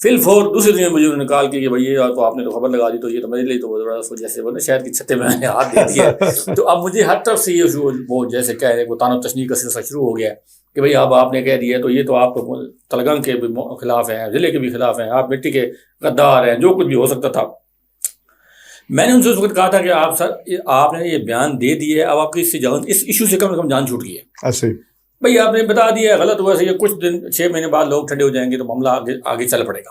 فی الفور دوسری دن مجھے انہوں نے کال کی کہ بھائی یہ تو آپ نے تو خبر لگا دی، تو یہ تو میرے لیے تو بہت بڑا جیسے وہ شہر کی چھتے میں ہاتھ دے دیا تو اب مجھے ہر طرف سے یہ وہ جیسے کہہ رہے وہ تان و تشنیع کا سلسلہ شروع ہو گیا کہ بھائی اب آپ نے کہہ دیا تو یہ تو آپ تو تلگنگ کے بھی خلاف ہیں، ضلع کے بھی خلاف ہیں، آپ مٹی کے غدار ہیں، جو کچھ بھی ہو سکتا تھا۔ میں نے ان سے اس وقت کہا تھا کہ آپ سر آپ نے یہ بیان دے دیے، اب آپ کی اس ایشو سے کم جان چھوٹ گئی ہے۔ ایسے بھائی آپ نے بتا دیا غلط ہوا سے، یہ کچھ دن 6 مہینے بعد لوگ ٹھنڈے ہو جائیں گے تو معاملہ آگے چل پڑے گا۔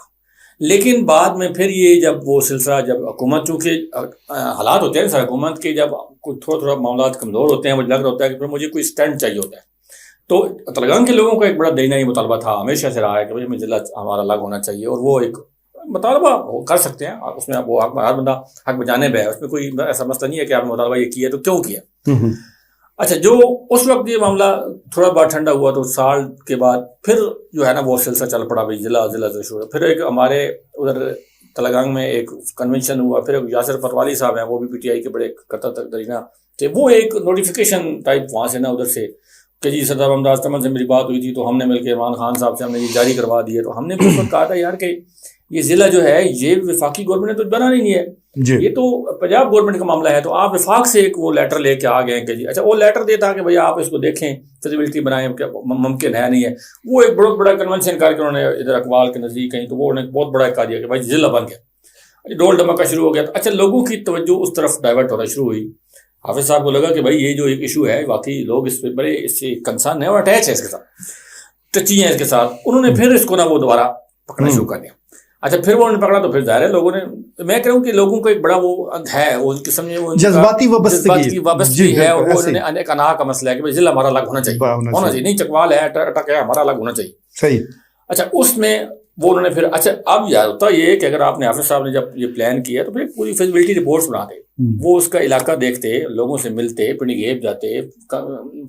لیکن بعد میں پھر یہ جب وہ سلسلہ جب حکومت، چونکہ حالات ہوتے ہیں سر حکومت کے، جب تھوڑا تھوڑا معاملات کمزور ہوتے ہیں، مجھے لگ رہا ہوتا ہے کہ پھر مجھے کوئی اسٹینڈ چاہیے ہوتا ہے۔ تو تلگنگ کے لوگوں کا ایک بڑا دینائی مطالبہ تھا، ہمیشہ سے رہا ہے کہ بھائی ضلع ہمارا الگ ہونا چاہیے، اور وہ ایک مطالبہ وہ کر سکتے ہیں، اس میں وہ ہر بندہ حق بجانب ہے، اس میں کوئی ایسا مسئلہ نہیں ہے کہ آپ نے مطالبہ یہ کیا تو کیوں کیا۔ اچھا، جو اس وقت یہ معاملہ تھوڑا بہت ٹھنڈا ہوا تو سال کے بعد پھر جو ہے نا وہ سلسلہ چل پڑا بھائی ضلع سے شروع۔ پھر ایک ہمارے ادھر تلگنگ میں ایک کنونشن ہوا، پھر ایک یاسر پٹوالی صاحب ہیں، وہ بھی پی ٹی آئی کے بڑے درینہ تھے، وہ ایک نوٹیفیکیشن ٹائپ وہاں سے نا ادھر سے کہ جی صدر ممتاز تمل سے میری بات ہوئی تھی تو ہم نے مل کے عمران خان صاحب سے ہم نے یہ جاری کروا دیے۔ تو ہم نے بھی اس وقت کہا تھا یار کہ یہ ضلع جو ہے یہ وفاقی گورنمنٹ نے تو بنانا نہیں ہے، یہ تو پنجاب گورنمنٹ کا معاملہ ہے، تو آپ وفاق سے ایک وہ لیٹر لے کے آ گئے کہ جی اچھا وہ لیٹر دیتا کہ بھائی آپ اس کو دیکھیں، فیزیبلٹی بنائیں، ممکن ہے نہیں ہے۔ وہ ایک بہت بڑا کنونشن کر کے انہوں نے ادھر اقبال کے نزدیک کہیں تو وہ انہوں نے بہت بڑا کہا دیا کہ بھائی ضلع بن گیا، ڈول ڈمکا شروع ہو گیا۔ اچھا، لوگوں کی توجہ اس طرف ڈائیورٹ ہونا شروع ہوئی۔ حافظ صاحب کو لگا کہ بھائی یہ جو ایک ایشو ہے واقعی لوگ اس پہ بڑے اس سے کنسرن ہے اور اٹیچ ہے اس کے ساتھ، ٹچی ہیں اس کے ساتھ۔ انہوں نے پھر اس کو نا وہ دوبارہ پکڑنا شروع کر دیا۔ اچھا، پھر وہ انہوں نے پکڑا تو پھر ظاہر ہے لوگوں نے، میں کہہ رہا ہوں کہ لوگوں کو ایک بڑا وہ ہے، وہ قسم جذباتی وابستگی ہے، اور وہ انہوں نے ایک انا کا مسئلہ ہے کہ بھائی ضلع ہمارا الگ ہونا چاہیے، نہیں چکوال ہے اٹک ہے ہمارا الگ ہونا چاہیے۔ صحیح۔ اچھا، اس میں وہ انہوں نے پھر اچھا اب یار ہوتا یہ کہ اگر آپ نے حافظ صاحب نے جب یہ پلان کیا تو پھر پوری فیزیبلٹی رپورٹس بناتے، وہ اس کا علاقہ دیکھتے، لوگوں سے ملتے، پنڈی گیب جاتے،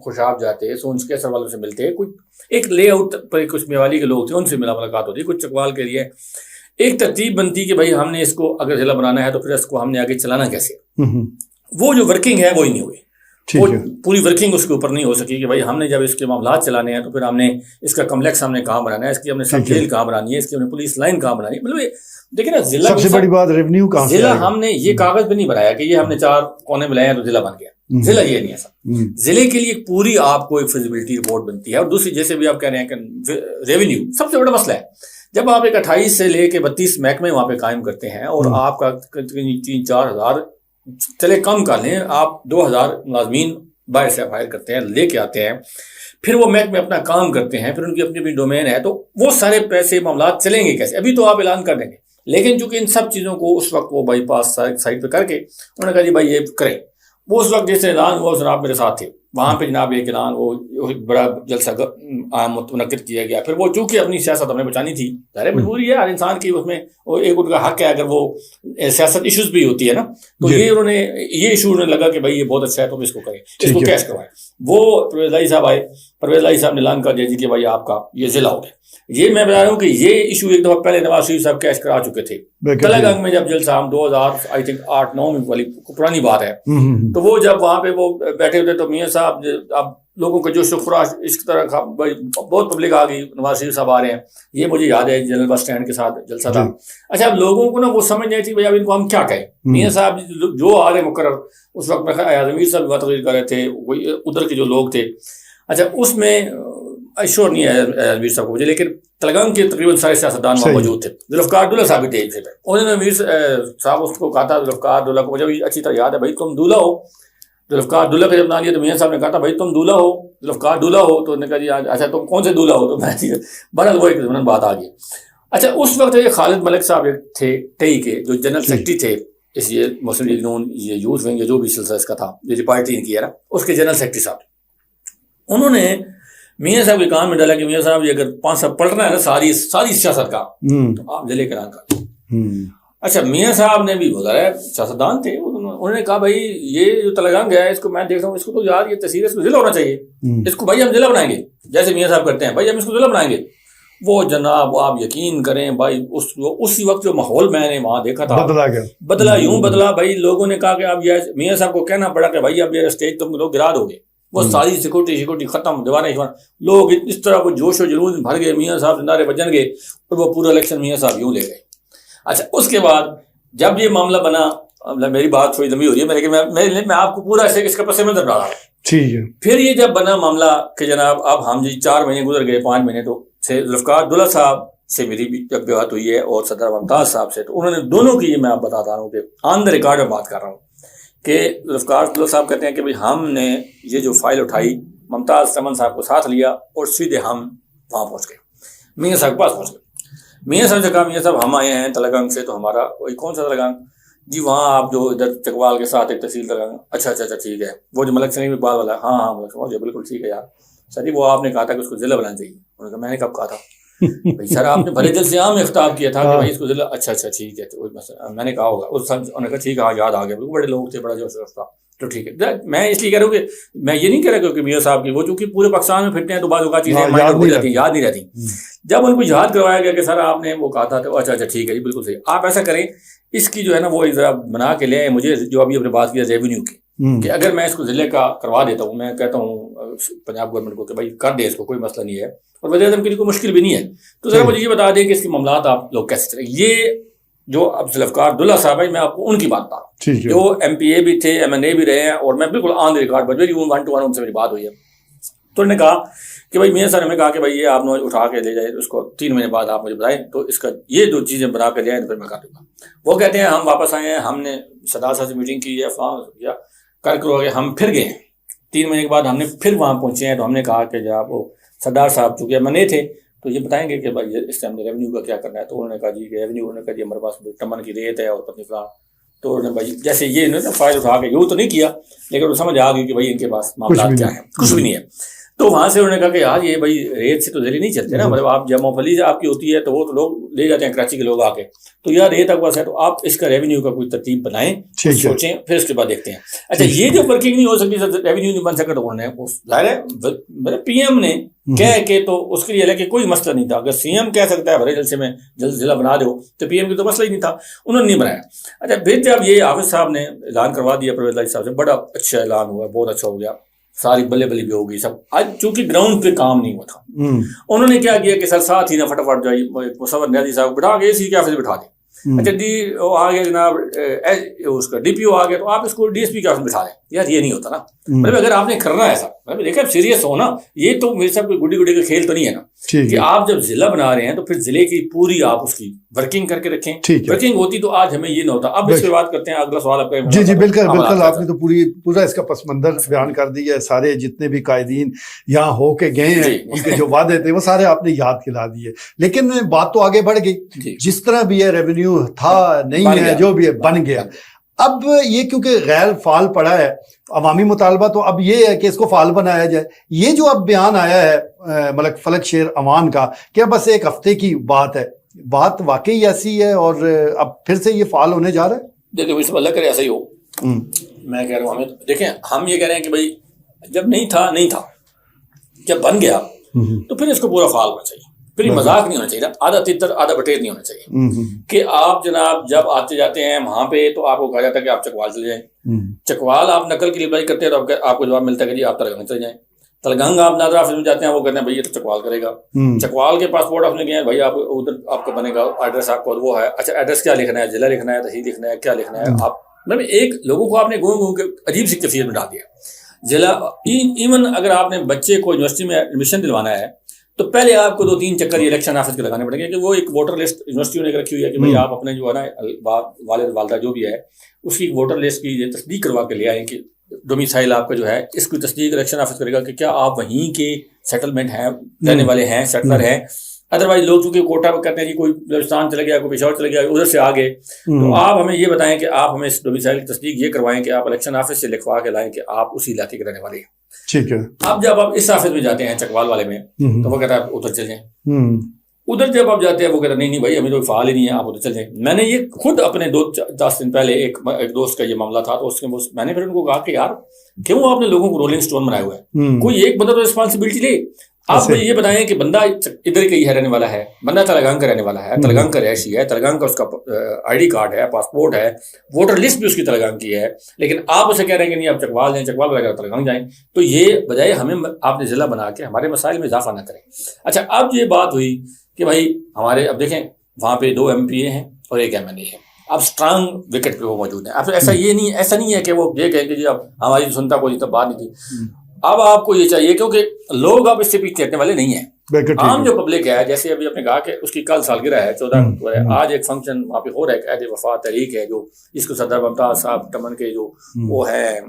خوشاب جاتے، سونس کے سر والوں سے ملتے، کچھ ایک لے آؤٹ پر کچھ میوالی کے لوگ تھے ان سے ملاقات ہوتی، کچھ چکوال کے لیے ایک ترتیب بنتی کہ بھائی ہم نے اس کو اگر ضلع بنانا ہے تو پھر اس کو ہم نے آگے چلانا کیسے۔ وہ جو ورکنگ ہے وہی نہیں ہوئی، وہ پوری ورکنگ اس کے اوپر نہیں ہو سکی کہ بھائی ہم نے جب اس کے معاملات چلانے ہیں تو پھر ہم نے اس کا کمپلیکس ہم نے کہاں بنانا ہے، اس کی ہم نے سب جیل کہاں بنانی ہے، اس کی ہم نے پولیس لائن کہاں بنانی ہے۔ مطلب دیکھیں نا ضلع سب سے بڑی بات ریونیو کہاں سے، ضلع ہم نے یہ کاغذ پہ نہیں بنایا کہ یہ ہم نے 4 کونے ملائے ہیں تو ضلع بن گیا، ضلع یہ نہیں ہے سر۔ ضلع کے لیے پوری آپ کو ایک فیزیبلٹی رپورٹ بنتی ہے، اور دوسری جیسے بھی آپ کہہ رہے ہیں کہ ریونیو سب سے بڑا مسئلہ ہے۔ جب آپ ایک 28 سے لے کے 32 محکمے وہاں پہ قائم کرتے ہیں اور آپ کا 3-4 ہزار چلے کم کر لیں، آپ 2000 ملازمین باہر سے ہائر کرتے ہیں، لے کے آتے ہیں، پھر وہ محکمے اپنا کام کرتے ہیں، پھر ان کی اپنی اپنی ڈومین ہے، تو وہ سارے پیسے معاملات چلیں گے کیسے؟ ابھی تو آپ اعلان کر دیں گے، لیکن چونکہ ان سب چیزوں کو اس وقت وہ بائی پاس سائٹ پہ کر کے انہوں نے کہا جی بھائی یہ کریں۔ وہ اس وقت جیسے اعلان ہوا، جناب میرے ساتھ تھے وہاں پہ، جناب ایک اعلان وہ بڑا جلسہ منعقد کیا گیا۔ پھر وہ چونکہ اپنی سیاست ہمیں بچانی تھی، ظاہر مجبوری ہے ہر انسان کی، اس میں ایک ان کا حق ہے اگر وہ سیاست ایشوز بھی ہوتی ہے نا، تو یہ انہوں نے یہ ایشو انہیں لگا کہ بھائی یہ بہت اچھا ہے تو ہم اس کو کریں، اس کو کیش کروائیں۔ وہ پرویز لائی صاحب آئے، پرویز لائی صاحب نے اعلان کر دیا جی کہ بھائی آپ کا یہ ضلع ہو گیا۔ یہ میں بتا رہا ہوں کہ یہ ایشو ایک دفعہ پہلے نواز شریف صاحب کیش کرا چکے تھے تلگنگ میں، جب جلسہ ہم 2008-9 میں والی پرانی بات ہے، تو وہ جب وہاں پہ وہ بیٹھے ہوتے تو میاں صاحب اب لوگوں کا جوش و خراش اس طرح کا بہت پبلک آ گئی، نواز شریف صاحب آ رہے ہیں، یہ مجھے یاد ہے جنرل بس اسٹینڈ کے ساتھ جلسہ تھا۔ اچھا، اب لوگوں کو نا وہ سمجھ نہیں تھی بھائی اب ان کو ہم کیا کہیں۔ میاں صاحب جو آ رہے مقرر، اس وقت میں اعظمیر صاحب بات کر رہے تھے، ادھر کے جو لوگ تھے، اچھا اس میں ایشور نہیں ہے اعظمیر صاحب کو مجھے، لیکن تلگنگ کے تقریباً سارے سیاستدان وہاں موجود تھے۔ ذوالفقار عبداللہ صاحب بھی تھے، انہوں نے امیر صاحب اس کو کہا تھا، ذوالفقار عبداللہ کو مجھے بھی اچھی طرح یاد ہے، بھائی تم دولہا ہو۔ ذوالفقار عبداللہ کا جب نام لیا تو میاں صاحب نے کہا تھا بھائی تم دولہا ہو، ذوالفقار دولہا ہو، تو انہوں نے کہا جی اچھا تم کون سے دولہا ہو، تو میں بہرحال وہ ایک بات آ گئی۔ اچھا، اس وقت یہ خالد ملک صاحب تھے ٹئی کے، جو جنرل سیکرٹری تھے اس یہ مسلم لیگ نون یہ یوتھ ونگ جو بھی سلسلہ اس کا تھا، جو پارٹی نے کیا نا، اس کے جنرل سیکرٹری صاحب، انہوں نے میاں صاحب کے کام میں ڈالا کہ میاں صاحب یہ اگر 5 سال پلٹنا ہے نا ساری سیاست کا، تو آپ ضلع کا اعلان کر دیں۔ اچھا، میاں صاحب نے بھی گزارا، سیاستدان تھے، انہوں نے کہا بھائی یہ جو تلگنگ ہے اس کو میں دیکھ رہا ہوں، اس کو تو یار یہ تحصیل، اس کو ضلع ہونا چاہیے، اس کو بھائی ہم ضلع بنائیں گے، جیسے میاں صاحب کرتے ہیں بھائی ہم اس کو ضلع بنائیں گے۔ وہ جناب آپ یقین کریں بھائی اسی وقت جو ماحول میں نے وہاں دیکھا تھا بدلا، یوں بدلا بھائی، لوگوں نے کہا کہ اب یہ میاں صاحب کو کہنا پڑا کہ بھائی اب یہ اسٹیج تم لوگ گرا دو گے، وہ ساری سیکورٹی ختم، دیواریں لوگ اس طرح وہ جوش و جنون بھر گئے، میاں صاحب نعرے بجن گئے اور وہ پورا الیکشن میاں صاحب یوں لے گئے. اچھا اس کے بعد جب یہ معاملہ بنا، میری بات تھوڑی لمبی ہو رہی ہے لیکن میں آپ کو پورا اس کا پس منظر بتا رہا ہوں. ٹھیک ہے. پھر یہ جب بنا معاملہ کہ جناب اب ہم جی 4 مہینے گزر گئے، 5 مہینے تو ذوالفقار عبداللہ صاحب سے میری بھی جب بات ہوئی ہے اور صدر ممتاز صاحب سے، تو انہوں نے دونوں کی، یہ میں آپ بتاتا رہا ہوں کہ آن دا ریکارڈ میں بات کر رہا ہوں کہ ذوالفقار عبداللہ صاحب کہتے ہیں کہ بھائی ہم نے یہ جو فائل اٹھائی، ممتاز سمن صاحب کو ساتھ لیا اور سیدھے ہم وہاں پہنچ گئے، میاں صاحب کے پاس پہنچ گئے. میاں صاحب سے کہا میاں صاحب ہم آئے ہیں تلگنگ سے، تو ہمارا کوئی کون سا تلگنگ جی، وہاں آپ جو ادھر چکوال کے ساتھ ایک تحصیل تلگنگ. اچھا ٹھیک ہے، وہ جو ملک سنگھ اقبال والا، ہاں ملک سنگھ جی بالکل ٹھیک ہے یار سر جی، وہ آپ نے کہا تھا کہ اس کو ضلع بنانا چاہیے. انہوں نے کہا میں نے کب کہا تھا بھائی سر، آپ نے بھلے دل سے عام میں خطاب کیا تھا کہ بھائی اس کو ضلع. اچھا ٹھیک ہے، تو میں نے کہا ہوگا انہوں نے کہا ٹھیک ہے، ہاں یاد آ گیا، بڑے لوگ تھے، بڑا جوش تھا. تو ٹھیک ہے، میں اس لیے کہہ رہا ہوں کہ میں یہ نہیں کہہ رہا کہ میاں صاحب کی وہ چونکہ پورے پاکستان میں پھرتے ہیں تو بعض اوقات چیزیں یاد نہیں رہتی. جب ان کو یاد کروایا گیا کہ سر آپ نے وہ کہا تھا، تو اچھا ٹھیک ہے جی بالکل صحیح. آپ ایسا کریں، اس کی جو ہے نا وہ ذرا بنا کے لیں مجھے، جو ابھی اپنے بات کیا ریونیو کی، کہ اگر میں اس کو ضلع کا کروا دیتا ہوں، میں کہتا ہوں پنجاب گورنمنٹ کو کہ بھائی کر دے اس کو، کوئی مسئلہ نہیں ہے اور وزیر اعظم کے لیے کوئی مشکل بھی نہیں ہے، تو ذرا مجھے یہ بتا دیں کہ اس کے معاملات آپ لوگ کیسے چلیں. یہ جو اب ذوالفقار عبداللہ صاحب ہے، میں آپ کو ان کی بات بتا رہا ہوں جو ایم پی اے بھی تھے، ایم این اے بھی رہے ہیں، اور میں بالکل آن ریکارڈ بجوری ہوں، 1 to 1 ان سے میری بات ہوئی ہے. تو انہوں نے کہا کہ بھائی میاں صاحب نے کہا کہ بھائی یہ آپ نے اٹھا کے لے جائے، اس کو 3 مہینے بعد آپ مجھے بتائیں، تو اس کا یہ 2 چیزیں بنا کے لے آئیں، پھر میں کر دوں گا. وہ کہتے ہیں ہم واپس آئے ہیں، ہم نے صدر صاحب سے میٹنگ کی ہے، فلاں کرو گے، ہم پھر گئے 3 مہینے کے بعد، ہم نے پھر وہاں پہنچے ہیں. تو ہم نے کہا کہ جب وہ صدر صاحب چونکہ میں تھے تو یہ بتائیں گے کہ بھائی اس ٹائم ریونیو کا کیا کرنا ہے. تو انہوں نے کہا جی کہ ریونیو، انہوں نے کہا جی ہمارے پاس ٹمن کی ریت ہے اور پتنی فلاں. تو انہوں نے بھائی جیسے یہ انہوں نے فائل اٹھا کے یوں تو نہیں کیا، لیکن وہ سمجھ آ گئی کہ بھائی ان کے پاس معاملات کیا ہیں، کچھ بھی نہیں ہے. تو وہاں سے انہوں نے کہا کہ یار یہ بھائی ریت سے تو ذیلی نہیں چلتے نا، مطلب آپ جمع فلیز آپ کی ہوتی ہے تو وہ تو لوگ لے جاتے ہیں کراچی کے لوگ آ کے، تو یار ریت آپ پاس ہے تو آپ اس کا ریونیو کا کوئی ترتیب بنائیں، سوچیں، پھر اس کے بعد دیکھتے ہیں. اچھا یہ جو ورکنگ نہیں ہو سکتی، ریونیو نہیں بن سکا، تو انہوں نے ظاہر ہے پی ایم نے کہہ کے تو اس کے لیے حالانکہ کوئی مسئلہ نہیں تھا. اگر سی ایم کہہ سکتا ہے بھرے جلسے میں جلد ضلع بنا دو، تو پی ایم کی تو مسئلہ ہی نہیں تھا، انہوں نے نہیں بنایا. اچھا پھر جب یہ حافظ صاحب نے اعلان کروا دیا پرویز الہی صاحب سے، بڑا اچھا اعلان ہوا، بہت اچھا ہو گیا، ساری بلے بلی بھی ہو گئی سب. آج چونکہ گراؤنڈ پہ کام نہیں ہوا تھا، انہوں نے کیا کیا کہ سر ساتھ ہی نہ فٹافٹ جائی مصور نیازی صاحب بٹھا کے اسی کے آفس بٹھا دیں. اچھا ڈی او آ گیا جناب، اس کا ڈی پی او آ گیا، تو آپ اس کو ڈی ایس پی کے آفس بٹھا دیں. یار یہ نہیں ہوتا نا، مطلب اگر آپ نے کرنا ہے ایسا، دیکھیں سیریس ہو نا، یہ تو میرے ساتھ کوئی گڈی گڈی کا کھیل تو نہیں ہے نا، کہ آپ جب ضلع بنا رہے ہیں تو پھر ضلع کی پوری آپ اس کی ورکنگ کر کے رکھیں. ورکنگ ہوتی تو آج ہمیں یہ نہ ہوتا. اب اس پہ بات کرتے ہیں، اگلا سوال آپ کا. جی بالکل آپ نے تو پورا اس کا پس منظر بیان کر دیا ہے. سارے جتنے بھی قائدین یہاں ہو کے گئے ہیں ان کے جو وعدے تھے وہ سارے آپ نے یاد دلا دیے. لیکن بات تو آگے بڑھ گئی، جس طرح بھی ہے ریونیو تھا نہیں ہے، جو بھی ہے بن گیا. اب یہ کیونکہ غیر فعال پڑا ہے، عوامی مطالبہ تو اب یہ ہے کہ اس کو فعال بنایا جائے. یہ جو اب بیان آیا ہے ملک فلک شیر امان کا، کیا بس ایک ہفتے کی بات ہے؟ بات واقعی ایسی ہے اور اب پھر سے یہ فعال ہونے جا رہا ہے؟ دیکھیں اس اللہ کرے ایسا ہی ہو. میں کہہ رہا ہوں ہمیں دیکھیں، ہم یہ کہہ رہے ہیں کہ بھائی جب نہیں تھا، جب بن گیا تو پھر اس کو پورا فعال ہونا چاہیے. پھر یہ مذاق نہیں ہونا چاہیے، آدھا تتر آدھا بٹیر نہیں ہونا چاہیے کہ آپ جناب جب آتے جاتے ہیں وہاں پہ تو آپ کو کہا جاتا ہے کہ آپ چکوال چلے جائیں. چکوال آپ نقل کی اپلائی کرتے ہیں تو آپ کو جواب ملتا ہے کہ جی آپ تلگنگ چلے جائیں. تلگنگ آپ نادر آفس میں جاتے ہیں، وہ کہتے ہیں بھائی یہ تو چکوال کرے گا. چکوال کے پاسپورٹ آفس میں گئے ہیں، بھائی آپ ادھر آپ کا بنے گا ایڈریس، آپ کو وہ ہے. اچھا ایڈریس کیا لکھنا ہے، ضلع لکھنا ہے، تحصیل لکھنا ہے، کیا لکھنا ہے؟ آپ مطلب ایک لوگوں کو آپ نے گوں کے عجیب سی کیفیت میں ڈال دیا. ضلع ایون اگر آپ نے بچے کو یونیورسٹی میں ایڈمیشن دلوانا ہے تو پہلے آپ کو 2-3 چکر الیکشن آفس کے لگانے پڑیں گے، کہ وہ ایک ووٹر لسٹ یونیورسٹیوں نے رکھی ہوئی ہے کہ بھائی آپ اپنے جو ہے نا والد والدہ جو بھی ہے اس کی ووٹر لسٹ کی یہ تصدیق کروا کے لے آئیں کہ ڈومیسائل آپ کا جو ہے اس کی تصدیق الیکشن آفس کرے گا کہ کیا آپ وہیں کے سیٹلمنٹ ہیں، رہنے والے ہیں، سیٹلر ہیں. ادروائز لوگ چونکہ کوٹا میں کہتے ہیں کہ کوئی بلوچستان چلے گیا، کوئی پشاور چلے گیا، ادھر سے آگے، تو آپ ہمیں یہ بتائیں کہ آپ ہمیں اس ڈومیسائل کی تصدیق یہ کروائیں کہ آپ الیکشن آفس سے لکھوا کے لائیں کہ آپ اسی علاقے کے رہنے والے ہیں. ٹھیک ہے. اب جب آپ اس آفس میں جاتے ہیں چکوال والے میں تو وہ کہتا ہے ادھر چل جائیں. ادھر جب آپ جاتے ہیں وہ کہتا ہے نہیں بھائی ہمیں تو فعال ہی نہیں ہے، آپ ادھر چل جائیں. میں نے یہ خود اپنے 2-10 دن پہلے ایک دوست کا یہ معاملہ تھا، تو اس کے میں نے پھر ان کو کہا کہ یار کیوں آپ نے لوگوں کو رولنگ سٹون بنائے ہوئے ہیں، کوئی ایک بندہ تو ریسپانسبلٹی لے. آپ یہ بتائیں کہ بندہ ادھر کا ہی رہنے والا ہے, بندہ تلنگانہ کا رہنے والا ہے, تلنگانہ کا رہائشی ہے, تلنگانہ کا اس کا آئی ڈی کارڈ ہے, پاسپورٹ ہے, ووٹر لسٹ بھی اس کی تلنگانہ کی ہے, لیکن آپ اسے کہہ رہے ہیں کہ نہیں آپ چکوال جائیں, چکوال وغیرہ تلنگانہ جائیں. تو یہ بجائے ہمیں آپ نے ضلع بنا کے ہمارے مسائل میں اضافہ نہ کریں. اچھا اب یہ بات ہوئی کہ بھائی ہمارے اب دیکھیں وہاں پہ 2 MP ہیں اور 1 MLA ہے, اب اسٹرانگ وکٹ پہ وہ موجود ہیں. اب ایسا نہیں ہے کہ وہ یہ کہیں کہ جی اب ہماری سنتا کوئی تب بات نہیں تھی. اب آپ کو یہ چاہیے کیونکہ لوگ اب اس سے پیچھے ہٹنے والے نہیں ہیں. عام جو پبلک ہے, جیسے ابھی آپ نے کہا کہ اس کی کل سالگرہ ہے 14 اکتوبر ہے, آج ایک فنکشن وہاں پہ ہو رہا ہے کہ عہد وفا تحریک ہے, جو اس کو صدر ممتاز صاحب ٹمن کے جو وہ ہیں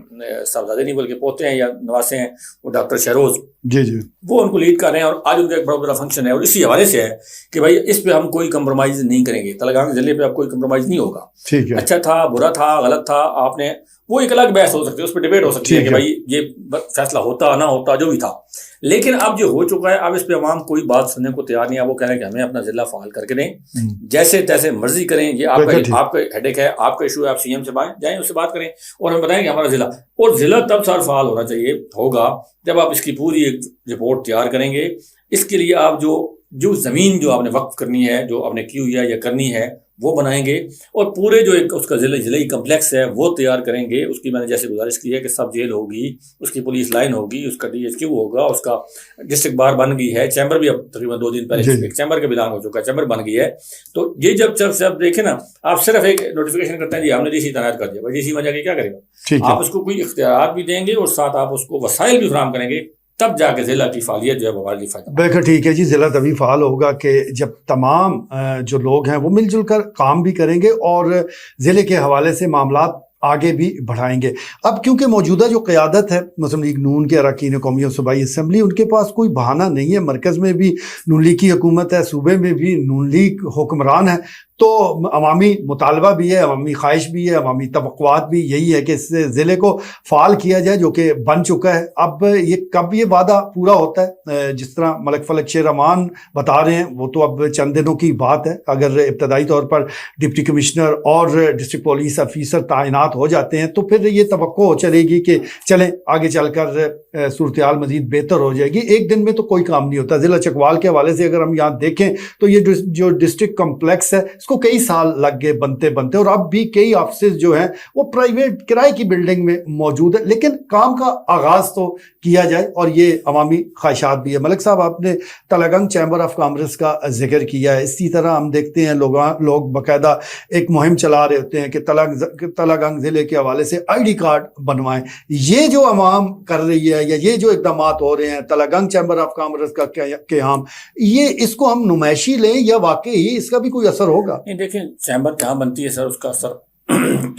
صاحبزادے نہیں بلکہ پوتے ہیں یا نواسے ہیں, وہ ڈاکٹر شہروز جی وہ ان کو لیڈ کر رہے ہیں, اور آج ان کا ایک بڑا فنکشن ہے. اور اسی حوالے سے ہے کہ بھائی اس پہ ہم کوئی کمپرومائز نہیں کریں گے, تلنگانہ ضلع پہ اب کوئی کمپرومائز نہیں ہوگا. اچھا تھا, برا تھا, غلط تھا, آپ نے وہ ایک الگ بحث ہو سکتی ہے, اس پہ ڈیبیٹ ہو سکتی ہے کہ بھائی یہ فیصلہ ہوتا نہ ہوتا جو بھی تھا, لیکن اب جو ہو چکا ہے اب اس پہ عوام کوئی بات سننے کو تیار نہیں ہے. وہ کہہ رہے ہیں کہ ہمیں اپنا ضلع فعال کر کے دیں, جیسے تیسے مرضی کریں, یہ آپ کا ہیڈیک ہے, آپ کا ایشو ہے, آپ CM سے جائیں اس سے بات کریں اور ہمیں بتائیں کہ ہمارا ضلع, اور ضلع تب سر فعال ہونا چاہیے ہوگا جب آپ اس کی پوری ایک رپورٹ تیار کریں گے. اس کے لیے آپ جو زمین جو آپ نے وقف کرنی ہے, جو آپ نے کی ہوئی ہے یا کرنی ہے, وہ بنائیں گے, اور پورے جو ایک اس کا ضلعی کمپلیکس ہے وہ تیار کریں گے. اس کی میں نے جیسے گزارش کی ہے کہ سب جیل ہوگی, اس کی پولیس لائن ہوگی, اس کا DHQ ہوگا, اس کا ڈسٹرکٹ بار بن گئی ہے, چیمبر بھی اب تقریباً 2 دن پہلے چیمبر کے اعلان ہو چکا ہے, چیمبر بن گئی ہے. تو یہ جب دیکھیں نا, آپ صرف ایک نوٹیفیکیشن کرتے ہیں جی ہم نے DC تعینات کر دیا, بھائی DC میں جا کے کیا کرے گا؟ آپ اس کو کوئی اختیارات بھی دیں گے اور ساتھ آپ اس کو وسائل بھی فراہم کریں گے, تب جا کے ضلع کی فعالیت جو ہے ہمارے لیے فائدہ. بالکل ٹھیک ہے جی, ضلع تبھی فعال ہوگا کہ جب تمام جو لوگ ہیں وہ مل جل کر کام بھی کریں گے اور ضلع کے حوالے سے معاملات آگے بھی بڑھائیں گے. اب کیونکہ موجودہ جو قیادت ہے مسلم لیگ نون کے اراکین قومی اور صوبائی اسمبلی, ان کے پاس کوئی بہانہ نہیں ہے. مرکز میں بھی نون لیگ کی حکومت ہے, صوبے میں بھی نون لیگ حکمران ہے, تو عوامی مطالبہ بھی ہے, عوامی خواہش بھی ہے, عوامی توقعات بھی یہی ہے کہ اس ضلع کو فعال کیا جائے جو کہ بن چکا ہے. اب کب یہ وعدہ پورا ہوتا ہے, جس طرح ملک فلک شیر امان بتا رہے ہیں, وہ تو اب چند دنوں کی بات ہے. اگر ابتدائی طور پر ڈپٹی کمشنر اور ڈسٹرکٹ پولیس افیسر تعینات ہو جاتے ہیں تو پھر یہ توقع چلے گی کہ چلیں آگے چل کر صورتحال مزید بہتر ہو جائے گی. ایک دن میں تو کوئی کام نہیں ہوتا. ضلع چکوال کے حوالے سے اگر ہم یہاں دیکھیں تو یہ جو ڈسٹرکٹ کمپلیکس ہے اس کو کئی سال لگ گئے بنتے, اور اب بھی کئی آفسز جو ہیں وہ پرائیویٹ کرائے کی بلڈنگ میں موجود ہے, لیکن کام کا آغاز تو کیا جائے, اور یہ عوامی خواہشات بھی ہے. ملک صاحب, آپ نے تلنگانہ چیمبر آف کامرس کا ذکر کیا ہے. اسی طرح ہم دیکھتے ہیں لوگ باقاعدہ ایک مہم چلا رہے ہوتے ہیں کہ تلنگانہ ضلع کے حوالے سے ID کارڈ بنوائیں. یہ جو عوام کر رہی ہے یا یہ جو اقدامات ہو رہے ہیں, تلنگانہ چیمبر آف کامرس کا قیام, یہ اس کو ہم نمائشی لیں یا واقعی اس کا بھی کوئی اثر ہوگا؟ دیکھیں چیمبر کہاں بنتی ہے سر, اس کا اثر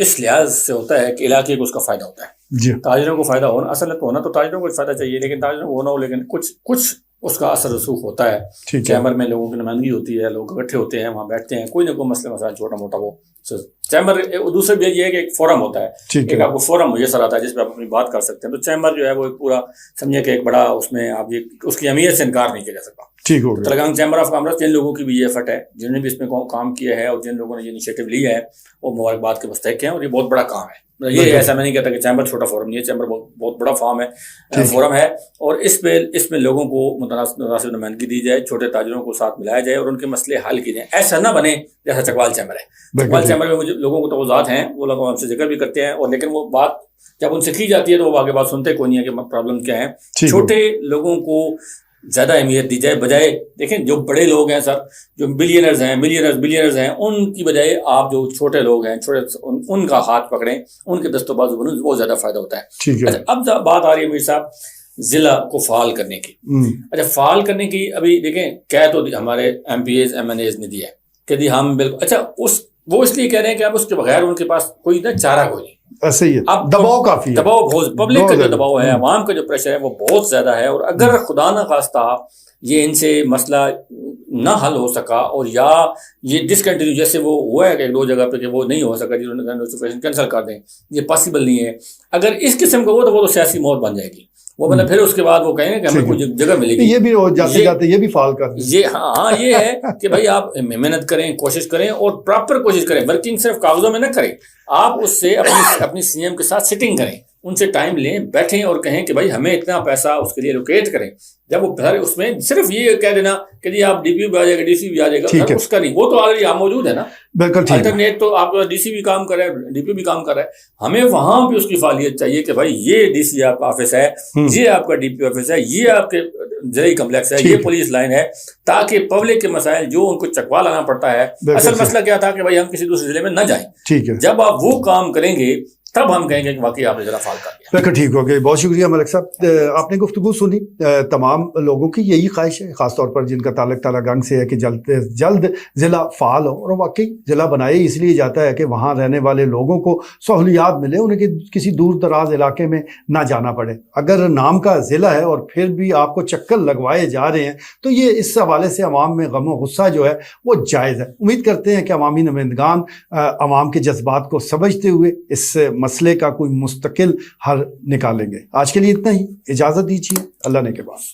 اس لحاظ سے ہوتا ہے کہ علاقے کو اس کا فائدہ ہوتا ہے. تاجروں کو فائدہ ہونا, اصل تو ہونا تو تاجروں کو فائدہ چاہیے, لیکن تاجروں کو ہونا ہو, لیکن کچھ اس کا اثر رسوخ ہوتا ہے. چیمبر میں لوگوں کی نمائندگی ہوتی ہے, لوگ اکٹھے ہوتے ہیں, وہاں بیٹھتے ہیں, کوئی نہ کوئی مسئلہ چھوٹا موٹا وہ چیمبر. دوسرے بھی یہ ہے کہ ایک فورم ہوتا ہے, ایک آپ کو فورم میسر آتا ہے جس پہ آپ اپنی بات کر سکتے ہیں. تو چیمبر جو ہے وہ ایک پورا سمجھے کہ ایک بڑا, اس میں آپ اس کی اہمیت سے انکار نہیں کیا جا سکتا. تلنگانہ چیمبر آف کامرس جن لوگوں کی بھی یہ ایفرٹ ہے, جنہوں نے بھی اس میں کام کیا ہے اور جن لوگوں نے یہ انیشیٹو لیا ہے, وہ مبارکباد کے مستحق ہیں, اور یہ بہت بڑا کام ہے. یہ ایسا میں نہیں کہتا کہ چیمبر چھوٹا فورم نہیں ہے, چیمبر بہت بڑا فورم ہے, اور اس میں لوگوں کو مناسب نمائندگی دی جائے, چھوٹے تاجروں کو ساتھ ملایا جائے اور ان کے مسئلے حل کیے جائیں. ایسا نہ بنے جیسا چکوال چیمبر ہے. چکوال چیمبر میں لوگوں کو توضیحات ہیں, وہ لوگ ہم سے ذکر بھی کرتے ہیں, اور لیکن وہ بات جب ان سے کی جاتی ہے تو وہ آگے بات سنتے کوئی نہیں ہے کہ پرابلم کیا ہے. چھوٹے لوگوں کو زیادہ اہمیت دی جائے, بجائے دیکھیں جو بڑے لوگ ہیں سر, جو بلینرز ہیں, ان کی بجائے آپ جو چھوٹے لوگ ہیں, ان کا ہاتھ پکڑیں, ان کے دست و بازو بنیں, بہت زیادہ فائدہ ہوتا ہے. اب بات آ رہی ہے میر صاحب ضلع کو فعال کرنے کی. اچھا فعال کرنے کی ابھی دیکھیں کہہ تو ہمارے MPAs MNAs نے دیا ہے کہ جی ہم بالکل, اچھا وہ اس لیے کہہ رہے ہیں کہ اب اس کے بغیر ان کے پاس کوئی نہ چارہ کوئی نہیں. ایسے ہی اب دباؤ کافی ہے, دباؤ بہت, پبلک کا جو دباؤ ہے, عوام کا جو پریشر ہے وہ بہت زیادہ ہے. اور اگر خدا نہ خواستہ یہ ان سے مسئلہ نہ حل ہو سکا, اور یا یہ ڈسکنٹینیو جیسے وہ ہوا ہے کہ 2 جگہ پہ کہ وہ نہیں ہو سکا, جنہوں نے نوٹیفیکیشن کینسل کر دیں, یہ پاسبل نہیں ہے. اگر اس قسم کا ہو تو وہ تو سیاسی موت بن جائے گی. وہ مطلب پھر اس کے بعد وہ کہیں گے کہ ہمیں کوئی جگہ ملے گی. یہ بھی جاتے یہ بھی فعال کر یہ یہ ہے کہ بھائی آپ محنت کریں, کوشش کریں, اور پراپر کوشش کریں. ورکنگ صرف کاغذوں میں نہ کریں, آپ اس سے اپنی CM کے ساتھ سٹنگ کریں, ان سے ٹائم لیں, بیٹھیں اور کہیں کہ بھائی ہمیں اتنا پیسہ اس کے لیے لوکیٹ کریں. جب وہ اس میں صرف یہ کہہ دینا کہ جی آپ ڈی پی بھی آ جائے گا, ڈی سی بھی آ جائے گا, اس کا نہیں, وہ تو آلریڈی موجود ہے نا. بالکل ٹھیک ہے, الٹرنیٹ تو آپ ڈی سی بھی کام کر رہا ہے, ڈی پی بھی کام کر رہا ہے, ہمیں وہاں بھی اس کی فعالیت چاہیے کہ بھائی یہ ڈی سی آپ کا آفس ہے, یہ آپ کا ڈی پی آفس ہے, یہ آپ کے زرعی کمپلیکس ہے, یہ پولیس لائن ہے, تاکہ پبلک کے مسائل جو ان کو چکوا لانا پڑتا ہے. اصل مسئلہ کیا تھا کہ بھائی ہم کسی دوسرے ضلع میں نہ جائیں. ٹھیک ہے, جب آپ وہ کام کریں گے تب ہم کہیں گے کہ واقعی آپ نے ذرا فعال کر دیا. بالکل ٹھیک ہو گئی, بہت شکریہ ملک صاحب. آپ نے گفتگو سنی, تمام لوگوں کی یہی خواہش ہے, خاص طور پر جن کا تعلق تلنگانگ سے ہے, کہ جلد از جلد ضلع فعال ہو. اور واقعی ضلع بنایا اس لیے جاتا ہے کہ وہاں رہنے والے لوگوں کو سہولیات ملے, انہیں کسی دور دراز علاقے میں نہ جانا پڑے. اگر نام کا ضلع ہے اور پھر بھی آپ کو چکر لگوائے جا رہے ہیں تو یہ اس حوالے سے عوام میں غم و غصہ جو ہے وہ جائز ہے. امید کرتے ہیں کہ عوامی نمائندگان عوام کے جذبات کو سمجھتے ہوئے اس مسئلے کا کوئی مستقل حل نکالیں گے. آج کے لیے اتنا ہی, اجازت دیجیے, اللہ نے کے بعد.